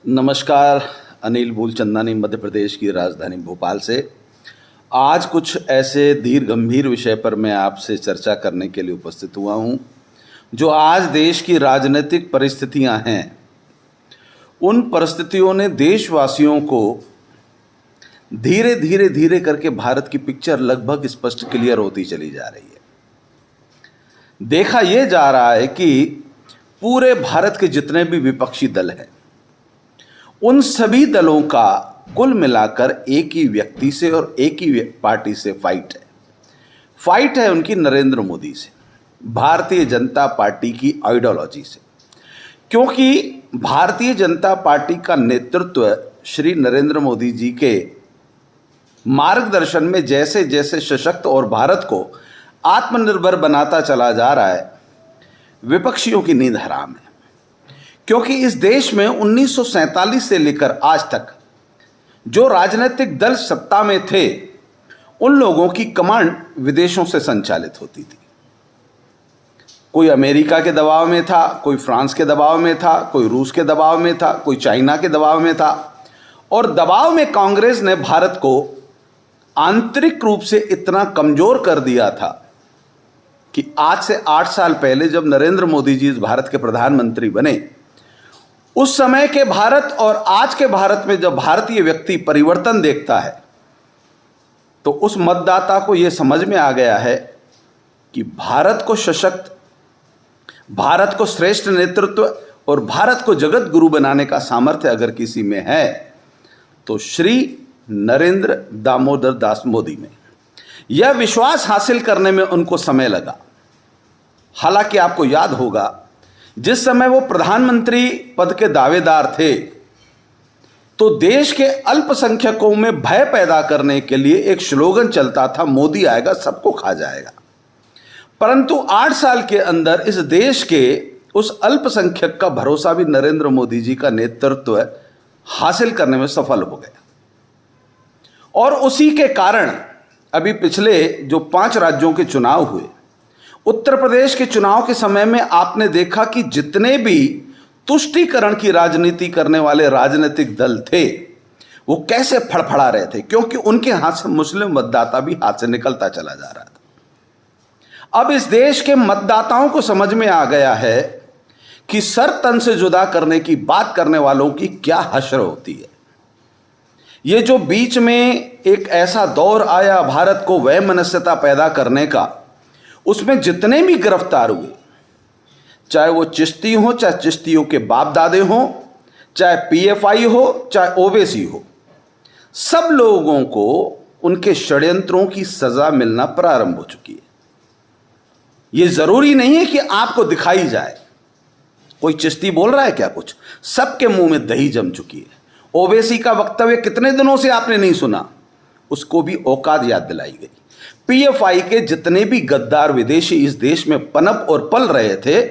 नमस्कार। अनिल मूलचंदानी मध्य प्रदेश की राजधानी भोपाल से। आज कुछ ऐसे धीर गंभीर विषय पर मैं आपसे चर्चा करने के लिए उपस्थित हुआ हूं, जो आज देश की राजनीतिक परिस्थितियां हैं। उन परिस्थितियों ने देशवासियों को धीरे धीरे धीरे करके भारत की पिक्चर लगभग स्पष्ट क्लियर होती चली जा रही है। देखा यह जा रहा है कि पूरे भारत के जितने भी विपक्षी दल हैं, उन सभी दलों का कुल मिलाकर एक ही व्यक्ति से और एक ही पार्टी से फाइट है उनकी नरेंद्र मोदी से, भारतीय जनता पार्टी की आइडियोलॉजी से। क्योंकि भारतीय जनता पार्टी का नेतृत्व श्री नरेंद्र मोदी जी के मार्गदर्शन में जैसे जैसे सशक्त और भारत को आत्मनिर्भर बनाता चला जा रहा है, विपक्षियों की नींद हराम है। क्योंकि इस देश में 1947 से लेकर आज तक जो राजनीतिक दल सत्ता में थे, उन लोगों की कमांड विदेशों से संचालित होती थी। कोई अमेरिका के दबाव में था, कोई फ्रांस के दबाव में था, कोई रूस के दबाव में था, कोई चाइना के दबाव में था। और दबाव में कांग्रेस ने भारत को आंतरिक रूप से इतना कमजोर कर दिया था कि आज से 8 साल पहले जब नरेंद्र मोदी जी इस भारत के प्रधानमंत्री बने, उस समय के भारत और आज के भारत में जब भारतीय व्यक्ति परिवर्तन देखता है, तो उस मतदाता को यह समझ में आ गया है कि भारत को सशक्त, भारत को श्रेष्ठ नेतृत्व और भारत को जगत गुरु बनाने का सामर्थ्य अगर किसी में है, तो श्री नरेंद्र दामोदर दास मोदी में। यह विश्वास हासिल करने में उनको समय लगा। हालांकि आपको याद होगा, जिस समय वो प्रधानमंत्री पद के दावेदार थे, तो देश के अल्पसंख्यकों में भय पैदा करने के लिए एक स्लोगन चलता था, मोदी आएगा सबको खा जाएगा। परंतु 8 साल के अंदर इस देश के उस अल्पसंख्यक का भरोसा भी नरेंद्र मोदी जी का नेतृत्व हासिल करने में सफल हो गया। और उसी के कारण अभी पिछले जो 5 राज्यों के चुनाव हुए, उत्तर प्रदेश के चुनाव के समय में आपने देखा कि जितने भी तुष्टीकरण की राजनीति करने वाले राजनीतिक दल थे, वो कैसे फड़फड़ा रहे थे, क्योंकि उनके हाथ से मुस्लिम मतदाता भी हाथ से निकलता चला जा रहा था। अब इस देश के मतदाताओं को समझ में आ गया है कि सर तन से जुदा करने की बात करने वालों की क्या हश्र होती है। ये जो बीच में एक ऐसा दौर आया भारत को वैमनस्यता पैदा करने का, उसमें जितने भी गिरफ्तार हुए, चाहे वो चिश्ती हो, चाहे चिश्तियों के बाप दादे हो, चाहे पीएफआई हो, चाहे ओवैसी हो, सब लोगों को उनके षड्यंत्रों की सजा मिलना प्रारंभ हो चुकी है। ये जरूरी नहीं है कि आपको दिखाई जाए। कोई चिश्ती बोल रहा है क्या कुछ, सबके मुंह में दही जम चुकी है। ओवैसी का वक्तव्य कितने दिनों से आपने नहीं सुना, उसको भी औकात याद दिलाई गई। पीएफआई के जितने भी गद्दार विदेशी इस देश में पनप और पल रहे थे,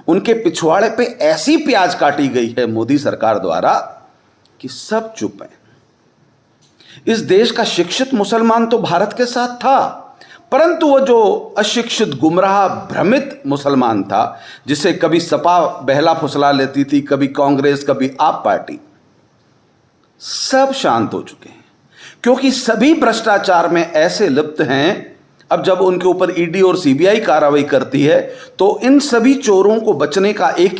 उनके पिछवाड़े पे ऐसी प्याज काटी गई है मोदी सरकार द्वारा कि सब चुप हैं। इस देश का शिक्षित मुसलमान तो भारत के साथ था, परंतु वो जो अशिक्षित, गुमराह, भ्रमित मुसलमान था, जिसे कभी सपा बहला फुसला लेती थी, कभी कांग्रेस, कभी आप पार्टी, सब शांत हो चुके हैं। क्योंकि सभी भ्रष्टाचार में ऐसे लिप्त हैं। अब जब उनके ऊपर ईडी और सीबीआई कार्रवाई करती है, तो इन सभी चोरों को बचने का एक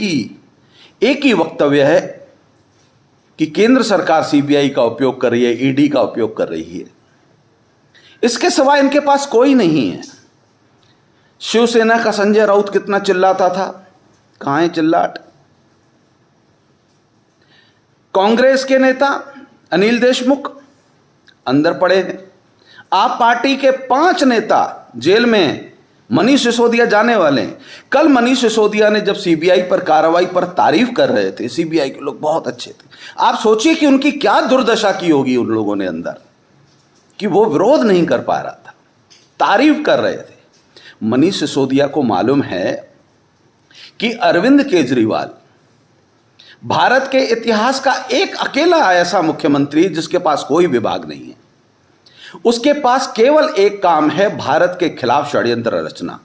ही वक्तव्य है कि केंद्र सरकार सीबीआई का उपयोग कर रही है, ईडी का उपयोग कर रही है। इसके सिवा इनके पास कोई नहीं है। शिवसेना का संजय राउत कितना चिल्लाता था, कहां है चिल्लाट। कांग्रेस के नेता अनिल देशमुख अंदर पड़े हैं। आप पार्टी के 5 नेता जेल में हैं। मनीष सिसोदिया जाने वाले हैं। कल मनीष सिसोदिया ने जब सीबीआई पर कार्रवाई पर तारीफ कर रहे थे, सीबीआई के लोग बहुत अच्छे थे, आप सोचिए कि उनकी क्या दुर्दशा की होगी उन लोगों ने अंदर, कि वो विरोध नहीं कर पा रहा था, तारीफ कर रहे थे। मनीष सिसोदिया को मालूम है कि अरविंद केजरीवाल भारत के इतिहास का एक अकेला ऐसा मुख्यमंत्री जिसके पास कोई विभाग नहीं है। उसके पास केवल एक काम है, भारत के खिलाफ षड्यंत्र रचना।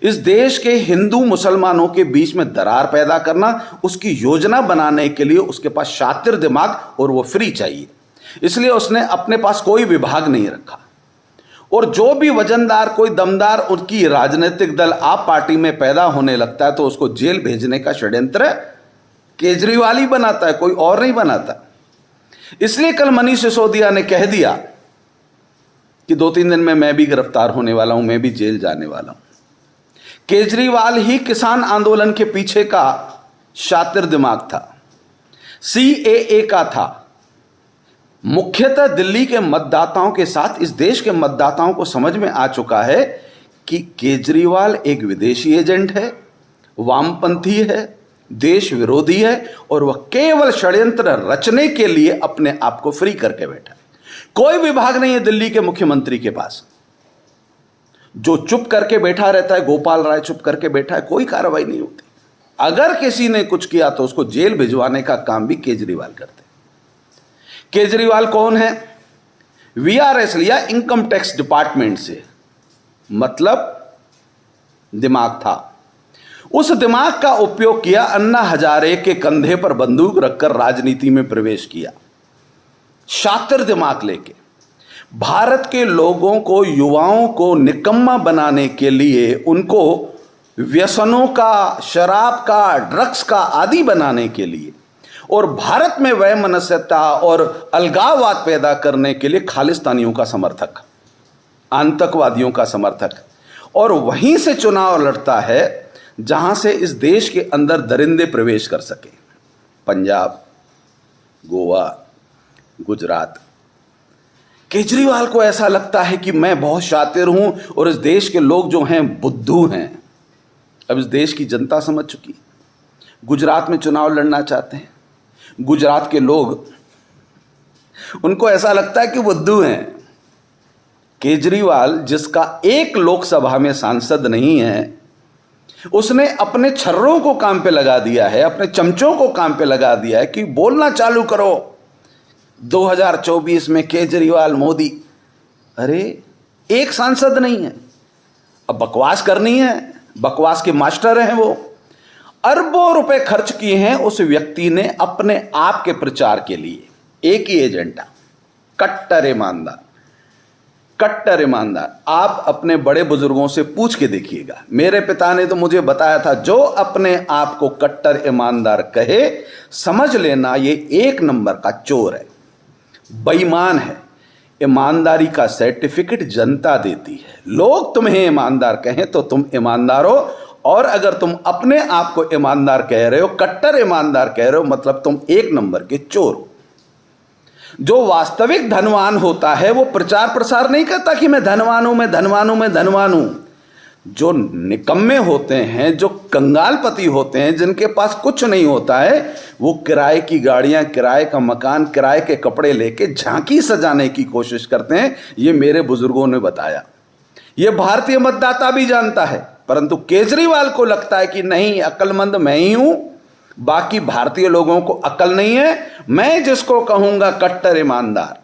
इस देश के हिंदू मुसलमानों के बीच में दरार पैदा करना, उसकी योजना बनाने के लिए उसके पास शातिर दिमाग और वो फ्री चाहिए। इसलिए उसने अपने पास कोई विभाग नहीं रखा। और जो भी वजनदार, कोई दमदार उनकी राजनीतिक दल आप पार्टी में पैदा होने लगता है तो उसको जेल भेजने का षड्यंत्र केजरीवाल ही बनाता है, कोई और नहीं बनाता। इसलिए कल मनीष सिसोदिया ने कह दिया कि 2-3 दिन में मैं भी गिरफ्तार होने वाला हूं, मैं भी जेल जाने वाला हूं। केजरीवाल ही किसान आंदोलन के पीछे का शातिर दिमाग था, सीएए का था। मुख्यतः दिल्ली के मतदाताओं के साथ इस देश के मतदाताओं को समझ में आ चुका है कि केजरीवाल एक विदेशी एजेंट है, वामपंथी है, देश विरोधी है और वह केवल षड्यंत्र रचने के लिए अपने आप को फ्री करके बैठा है। कोई विभाग नहीं है दिल्ली के मुख्यमंत्री के पास जो चुप करके बैठा रहता है। गोपाल राय चुप करके बैठा है, कोई कार्रवाई नहीं होती। अगर किसी ने कुछ किया तो उसको जेल भिजवाने का काम भी केजरीवाल करते। केजरीवाल कौन है? वीआरएस लिया इनकम टैक्स डिपार्टमेंट से, मतलब दिमाग था। उस दिमाग का उपयोग किया, अन्ना हजारे के कंधे पर बंदूक रखकर राजनीति में प्रवेश किया, शातिर दिमाग लेके। भारत के लोगों को, युवाओं को निकम्मा बनाने के लिए, उनको व्यसनों का, शराब का, ड्रग्स का आदी बनाने के लिए और भारत में वैमनस्यता और अलगाववाद पैदा करने के लिए खालिस्तानियों का समर्थक, आतंकवादियों का समर्थक। और वहीं से चुनाव लड़ता है जहां से इस देश के अंदर दरिंदे प्रवेश कर सके। पंजाब, गोवा, गुजरात। केजरीवाल को ऐसा लगता है कि मैं बहुत शातिर हूं और इस देश के लोग जो हैं बुद्धू हैं। अब इस देश की जनता समझ चुकी। गुजरात में चुनाव लड़ना चाहते हैं, गुजरात के लोग, उनको ऐसा लगता है कि बुद्धू हैं। केजरीवाल, जिसका एक लोकसभा में सांसद नहीं है, उसने अपने छर्रों को काम पे लगा दिया है, अपने चमचों को काम पे लगा दिया है कि बोलना चालू करो 2024 में केजरीवाल, मोदी। अरे एक सांसद नहीं है, अब बकवास करनी है, बकवास के मास्टर हैं वो। अरबों रुपए खर्च किए हैं उस व्यक्ति ने अपने आप के प्रचार के लिए। एक ही एजेंडा, कट्टर ईमानदार, कट्टर ईमानदार। आप अपने बड़े बुजुर्गों से पूछ के देखिएगा। मेरे पिता ने तो मुझे बताया था, जो अपने आप को कट्टर ईमानदार कहे, समझ लेना ये एक नंबर का चोर है, बेईमान है। ईमानदारी का सर्टिफिकेट जनता देती है। लोग तुम्हें ईमानदार कहें तो तुम ईमानदार हो, और अगर तुम अपने आप को ईमानदार कह रहे हो, कट्टर ईमानदार कह रहे हो, मतलब तुम एक नंबर के चोर हो। जो वास्तविक धनवान होता है वो प्रचार प्रसार नहीं करता कि मैं धनवान हूं, मैं धनवान हूं, मैं धनवान हूं। जो निकम्मे होते हैं, जो कंगालपति होते हैं, जिनके पास कुछ नहीं होता है, वो किराए की गाड़ियां, किराए का मकान, किराए के कपड़े लेके झांकी सजाने की कोशिश करते हैं। ये मेरे बुजुर्गों ने बताया, ये भारतीय मतदाता भी जानता है। परंतु केजरीवाल को लगता है कि नहीं, अक्लमंद मैं ही हूं, बाकी भारतीय लोगों को अकल नहीं है, मैं जिसको कहूंगा कट्टर ईमानदार।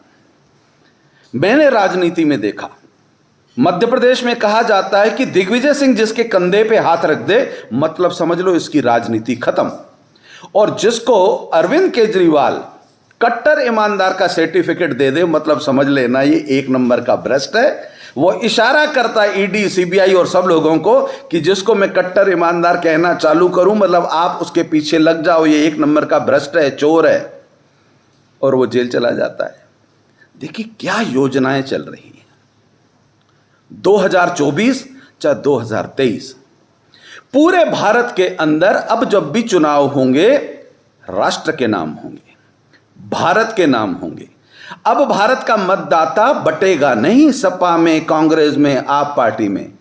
मैंने राजनीति में देखा, मध्य प्रदेश में कहा जाता है कि दिग्विजय सिंह जिसके कंधे पे हाथ रख दे, मतलब समझ लो इसकी राजनीति खत्म। और जिसको अरविंद केजरीवाल कट्टर ईमानदार का सर्टिफिकेट दे दे, मतलब समझ लेना ये एक नंबर का भ्रष्ट है। वो इशारा करता है ईडी, सीबीआई और सब लोगों को कि जिसको मैं कट्टर ईमानदार कहना चालू करूं, मतलब आप उसके पीछे लग जाओ, ये एक नंबर का भ्रष्ट है, चोर है, और वो जेल चला जाता है। देखिए क्या योजनाएं चल रही हैं। 2024 चाहे 2023, पूरे भारत के अंदर अब जब भी चुनाव होंगे, राष्ट्र के नाम होंगे, भारत के नाम होंगे। अब भारत का मतदाता बटेगा नहीं सपा में, कांग्रेस में, आप पार्टी में।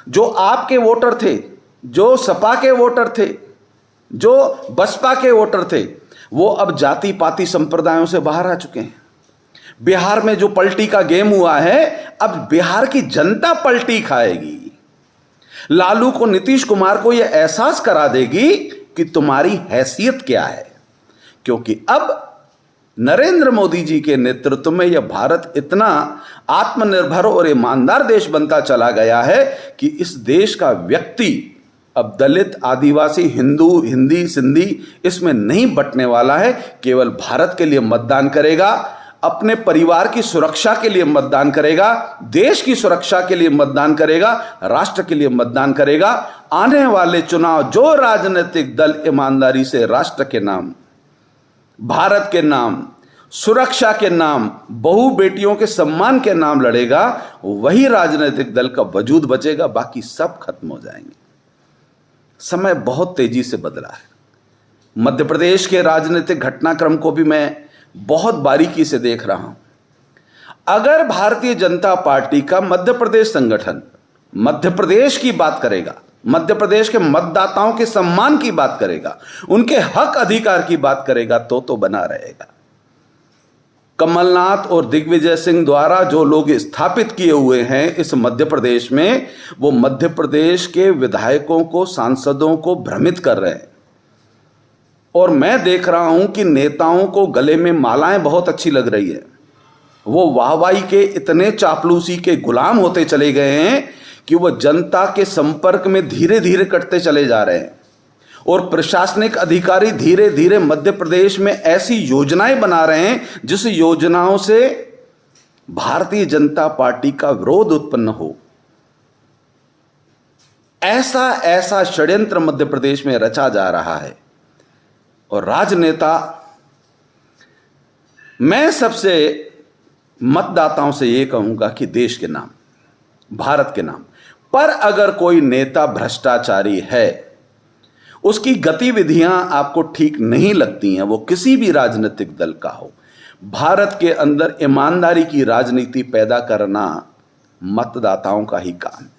जो आपके वोटर थे, जो सपा के वोटर थे, जो बसपा के वोटर थे, वो अब जाति पाति संप्रदायों से बाहर आ चुके हैं। बिहार में जो पलटी का गेम हुआ है, अब बिहार की जनता पलटी खाएगी। लालू को, नीतीश कुमार को यह एहसास करा देगी कि तुम्हारी हैसियत क्या है, क्योंकि अब नरेंद्र मोदी जी के नेतृत्व में यह भारत इतना आत्मनिर्भर और ईमानदार देश बनता चला गया है कि इस देश का व्यक्ति अब दलित, आदिवासी, हिंदू, हिंदी, सिंधी इसमें नहीं बंटने वाला है। केवल भारत के लिए मतदान करेगा, अपने परिवार की सुरक्षा के लिए मतदान करेगा, देश की सुरक्षा के लिए मतदान करेगा, राष्ट्र के लिए मतदान करेगा। आने वाले चुनाव जो राजनीतिक दल ईमानदारी से राष्ट्र के नाम, भारत के नाम, सुरक्षा के नाम, बहु बेटियों के सम्मान के नाम लड़ेगा, वही राजनीतिक दल का वजूद बचेगा, बाकी सब खत्म हो जाएंगे। समय बहुत तेजी से बदला है। मध्य प्रदेश के राजनीतिक घटनाक्रम को भी मैं बहुत बारीकी से देख रहा हूं। अगर भारतीय जनता पार्टी का मध्य प्रदेश संगठन मध्य प्रदेश की बात करेगा, मध्य प्रदेश के मतदाताओं के सम्मान की बात करेगा, उनके हक अधिकार की बात करेगा, तो बना रहेगा। कमलनाथ और दिग्विजय सिंह द्वारा जो लोग स्थापित किए हुए हैं इस मध्य प्रदेश में, वो मध्य प्रदेश के विधायकों को, सांसदों को भ्रमित कर रहे हैं। और मैं देख रहा हूं कि नेताओं को गले में मालाएं बहुत अच्छी लग रही है। वो वाहवाही के इतने चापलूसी के गुलाम होते चले गए हैं कि वो जनता के संपर्क में धीरे धीरे कटते चले जा रहे हैं। और प्रशासनिक अधिकारी धीरे धीरे मध्य प्रदेश में ऐसी योजनाएं बना रहे हैं जिस योजनाओं से भारतीय जनता पार्टी का विरोध उत्पन्न हो। ऐसा षड्यंत्र मध्य प्रदेश में रचा जा रहा है। और राजनेता, मैं सबसे मतदाताओं से यह कहूंगा कि देश के नाम, भारत के नाम पर अगर कोई नेता भ्रष्टाचारी है, उसकी गतिविधियां आपको ठीक नहीं लगती हैं, वो किसी भी राजनीतिक दल का हो, भारत के अंदर ईमानदारी की राजनीति पैदा करना मतदाताओं का ही काम है।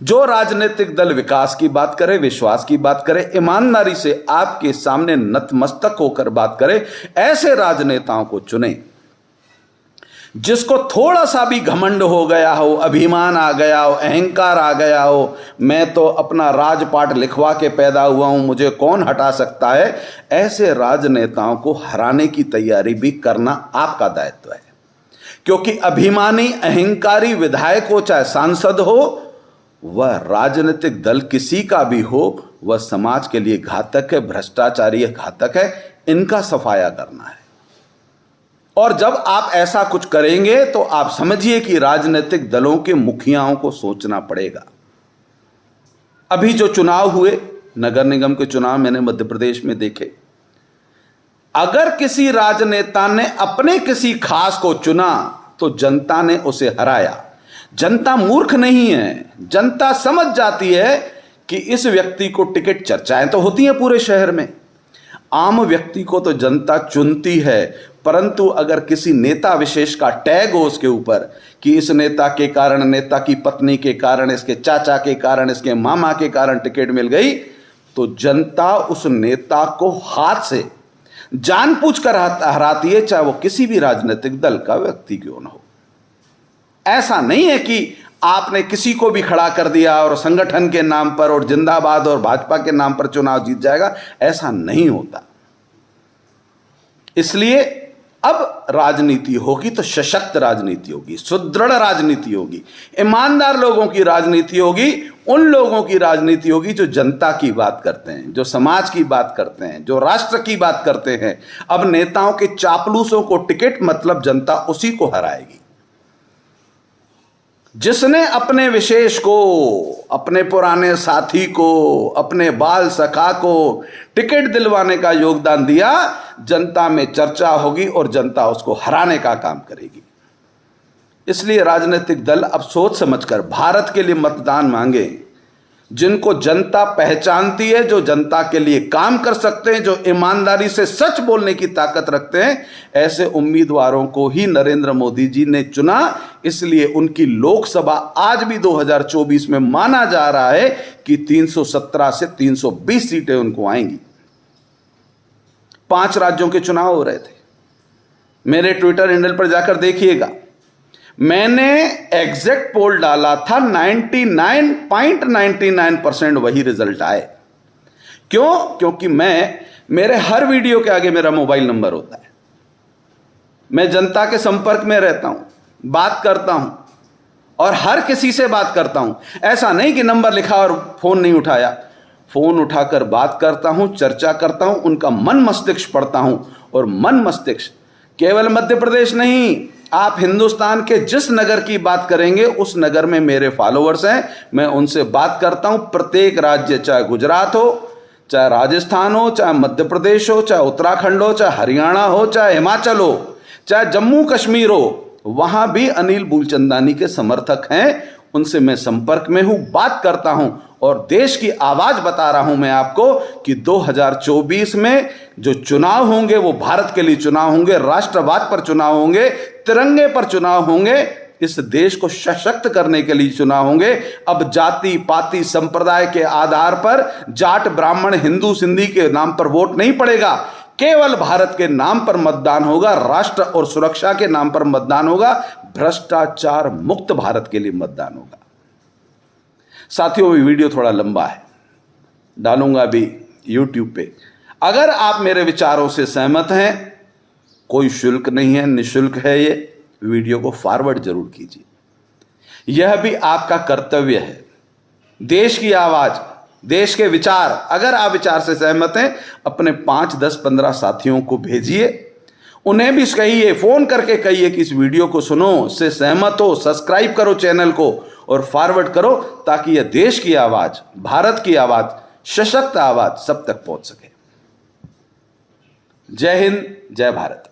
जो राजनीतिक दल विकास की बात करे, विश्वास की बात करे, ईमानदारी से आपके सामने नतमस्तक होकर बात करे, ऐसे राजनेताओं को चुने। जिसको थोड़ा सा भी घमंड हो गया हो, अभिमान आ गया हो, अहंकार आ गया हो, मैं तो अपना राजपाट लिखवा के पैदा हुआ हूं, मुझे कौन हटा सकता है, ऐसे राजनेताओं को हराने की तैयारी भी करना आपका दायित्व है। क्योंकि अभिमानी, अहंकारी विधायक हो चाहे सांसद हो, वह राजनीतिक दल किसी का भी हो, वह समाज के लिए घातक है, भ्रष्टाचारी है, घातक है। इनका सफाया करना है। और जब आप ऐसा कुछ करेंगे तो आप समझिए कि राजनीतिक दलों के मुखियाओं को सोचना पड़ेगा। अभी जो चुनाव हुए, नगर निगम के चुनाव मैंने मध्य प्रदेश में देखे, अगर किसी राजनेता ने अपने किसी खास को चुना तो जनता ने उसे हराया। जनता मूर्ख नहीं है, जनता समझ जाती है कि इस व्यक्ति को टिकट, चर्चाएं तो होती हैं पूरे शहर में, आम व्यक्ति को तो जनता चुनती है, परंतु अगर किसी नेता विशेष का टैग हो उसके ऊपर कि इस नेता के कारण, नेता की पत्नी के कारण, इसके चाचा के कारण, इसके मामा के कारण टिकट मिल गई, तो जनता उस नेता को हाथ से जानबूझकर हराती है, चाहे वो किसी भी राजनीतिक दल का व्यक्ति क्यों न हो। ऐसा नहीं है कि आपने किसी को भी खड़ा कर दिया और संगठन के नाम पर और जिंदाबाद और भाजपा के नाम पर चुनाव जीत जाएगा, ऐसा नहीं होता। इसलिए अब राजनीति होगी तो सशक्त राजनीति होगी, सुदृढ़ राजनीति होगी, ईमानदार लोगों की राजनीति होगी, उन लोगों की राजनीति होगी जो जनता की बात करते हैं, जो समाज की बात करते हैं, जो राष्ट्र की बात करते हैं। अब नेताओं के चापलूसों को टिकट मतलब जनता उसी को हराएगी। जिसने अपने विशेष को, अपने पुराने साथी को, अपने बाल सखा को टिकट दिलवाने का योगदान दिया, जनता में चर्चा होगी और जनता उसको हराने का काम करेगी। इसलिए राजनीतिक दल अब सोच समझकर भारत के लिए मतदान मांगे। जिनको जनता पहचानती है, जो जनता के लिए काम कर सकते हैं, जो ईमानदारी से सच बोलने की ताकत रखते हैं, ऐसे उम्मीदवारों को ही नरेंद्र मोदी जी ने चुना। इसलिए उनकी लोकसभा आज भी 2024 में माना जा रहा है कि 317 से 320 सीटें उनको आएंगी। 5 राज्यों के चुनाव हो रहे थे। मेरे ट्विटर हैंडल पर जाकर देखिएगा, मैंने एग्जैक्ट पोल डाला था, 99.99% वही रिजल्ट आए। क्यों? क्योंकि मेरे हर वीडियो के आगे मेरा मोबाइल नंबर होता है। मैं जनता के संपर्क में रहता हूं, बात करता हूं और हर किसी से बात करता हूं। ऐसा नहीं कि नंबर लिखा और फोन नहीं उठाया, फोन उठाकर बात करता हूं, चर्चा करता हूं, उनका मन मस्तिष्क पढ़ता हूं। और मन मस्तिष्क केवल मध्य प्रदेश नहीं, आप हिंदुस्तान के जिस नगर की बात करेंगे उस नगर में मेरे फॉलोअर्स हैं, मैं उनसे बात करता हूं। प्रत्येक राज्य, चाहे गुजरात हो, चाहे राजस्थान हो, चाहे मध्य प्रदेश हो, चाहे उत्तराखंड हो, चाहे हरियाणा हो, चाहे हिमाचल हो, चाहे जम्मू कश्मीर हो, वहां भी अनिल मूलचंदानी के समर्थक हैं, उनसे मैं संपर्क में हूं, बात करता हूं और देश की आवाज बता रहा हूं मैं आपको कि 2024 में जो चुनाव होंगे वो भारत के लिए चुनाव होंगे, राष्ट्रवाद पर चुनाव होंगे, तिरंगे पर चुनाव होंगे, इस देश को सशक्त करने के लिए चुनाव होंगे। अब जाति पाति संप्रदाय के आधार पर, जाट ब्राह्मण हिंदू सिंधी के नाम पर वोट नहीं पड़ेगा, केवल भारत के नाम पर मतदान होगा, राष्ट्र और सुरक्षा के नाम पर मतदान होगा, भ्रष्टाचार मुक्त भारत के लिए मतदान होगा। साथियों, ये वीडियो थोड़ा लंबा है, डालूंगा भी YouTube पे। अगर आप मेरे विचारों से सहमत हैं, कोई शुल्क नहीं है, निःशुल्क है, ये वीडियो को फॉरवर्ड जरूर कीजिए। यह भी आपका कर्तव्य है। देश की आवाज, देश के विचार, अगर आप विचार से सहमत हैं, अपने 5, 10, 15 साथियों को भेजिए, उन्हें भी कहिए, फोन करके कहिए कि इस वीडियो को सुनो, उससे सहमत हो, सब्सक्राइब करो चैनल को और फॉरवर्ड करो, ताकि यह देश की आवाज, भारत की आवाज, सशक्त आवाज सब तक पहुंच सके। जय हिंद, जय भारत।